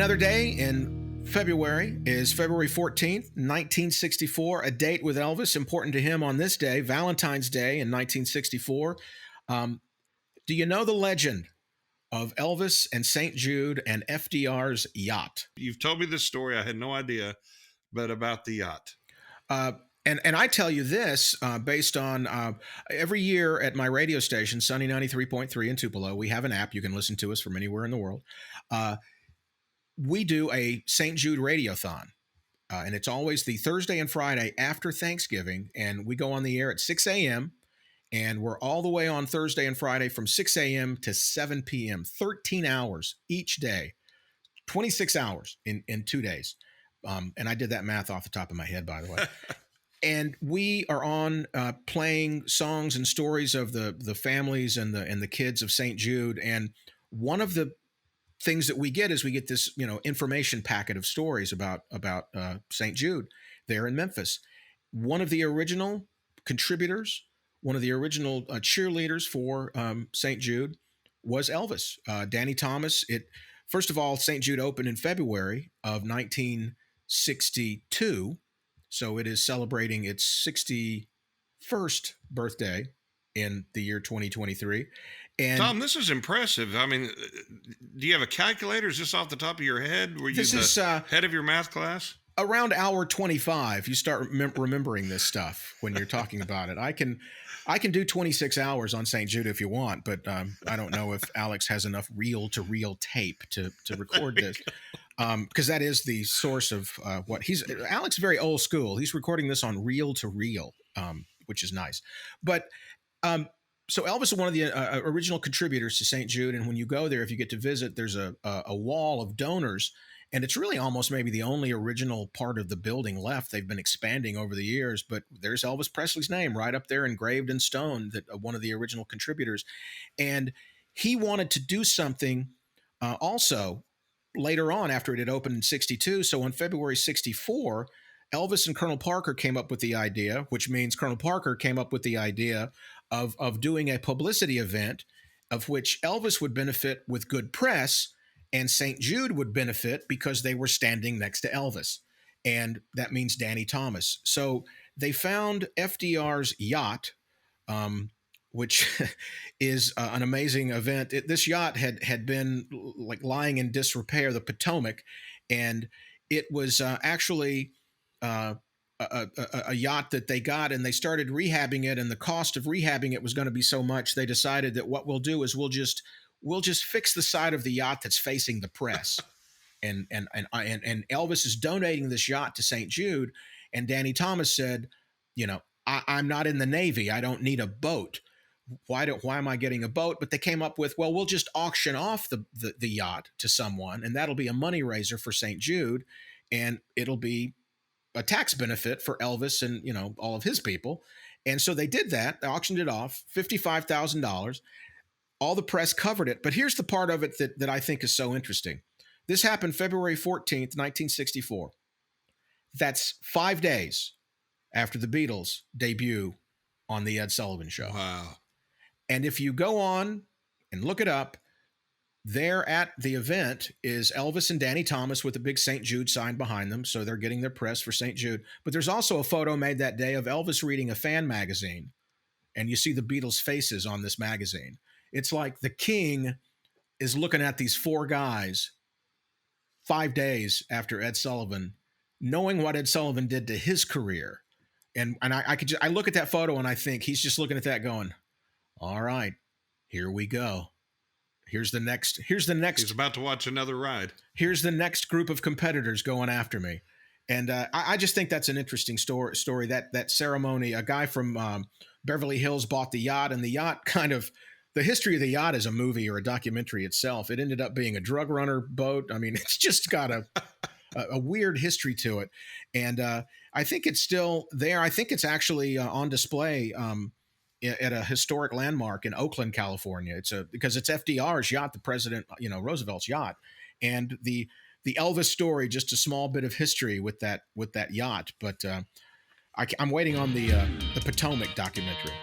Another day in February is February 14th, 1964, a date with Elvis important to him on this day, Valentine's Day in 1964. Do you know the legend of Elvis and St. Jude and FDR's yacht? You've told me this story. I had no idea, but about the yacht. And I tell you this based on every year at my radio station, Sunny 93.3 in Tupelo, we have an app. You can listen to us from anywhere in the world. We do a St. Jude radiothon, and it's always the Thursday and Friday after Thanksgiving, and we go on the air at 6 a.m., and we're all the way on Thursday and Friday from 6 a.m. to 7 p.m., 13 hours each day, 26 hours in 2 days. And I did that math off the top of my head, by the way. And we are on playing songs and stories of the families and the kids of St. Jude. And one of the things that we get is we get this information packet of stories about St. Jude there in Memphis. One of the original contributors, one of the original cheerleaders for St. Jude was Elvis. Danny Thomas. First of all, St. Jude opened in February of 1962. So it is celebrating its 61st birthday in the year 2023. And Tom, this is impressive. I mean, do you have a calculator? Is this off the top of your head? Were you the head of your math class? Around hour 25, you start remembering this stuff when you're talking about it. I can do 26 hours on St. Jude if you want, but I don't know if Alex has enough reel-to-reel tape to record this. Because that is the source of what Alex is very old school. He's recording this on reel to reel, which is nice. But so Elvis is one of the original contributors to St. Jude. And when you go there, if you get to visit, there's a wall of donors. And it's really almost maybe the only original part of the building left. They've been expanding over the years, but there's Elvis Presley's name right up there engraved in stone, that one of the original contributors. And he wanted to do something also later on after it had opened in 62. So on February 64, Elvis and Colonel Parker came up with the idea, which means Colonel Parker came up with the idea of doing a publicity event of which Elvis would benefit with good press and St. Jude would benefit because they were standing next to Elvis. And that means Danny Thomas. So they found FDR's yacht, which is an amazing event. This yacht had been like lying in disrepair, the Potomac, and it was actually a yacht that they got, and they started rehabbing it, and the cost of rehabbing it was going to be so much, they decided that what we'll do is we'll just fix the side of the yacht that's facing the press. And Elvis is donating this yacht to St. Jude, and Danny Thomas said, I'm not in the Navy. I don't need a boat. Why am I getting a boat? But they came up with, well, we'll just auction off the yacht to someone, and that'll be a money raiser for St. Jude, and it'll be a tax benefit for Elvis and all of his people. And so they did that. They auctioned it off, $55,000. All the press covered it. But here's the part of it that I think is so interesting. This happened February 14th, 1964. That's 5 days after the Beatles' debut on The Ed Sullivan Show. Wow. And if you go on and look it up, there at the event is Elvis and Danny Thomas with a big St. Jude sign behind them. So they're getting their press for St. Jude. But there's also a photo made that day of Elvis reading a fan magazine. And you see the Beatles' faces on this magazine. It's like the king is looking at these four guys 5 days after Ed Sullivan, knowing what Ed Sullivan did to his career. And I look at that photo and I think he's just looking at that going, all right, here we go. Here's the next. He's about to watch another ride. Here's the next group of competitors going after me. And I just think that's an interesting story. That ceremony, a guy from Beverly Hills bought the yacht, and the yacht the history of the yacht is a movie or a documentary itself. It ended up being a drug runner boat. I mean, it's just got a weird history to it. And I think it's still there. I think it's actually on display at a historic landmark in Oakland, California. Because it's FDR's yacht, the President, Roosevelt's yacht. And the Elvis story, just a small bit of history with that yacht. But I'm waiting on the Potomac documentary.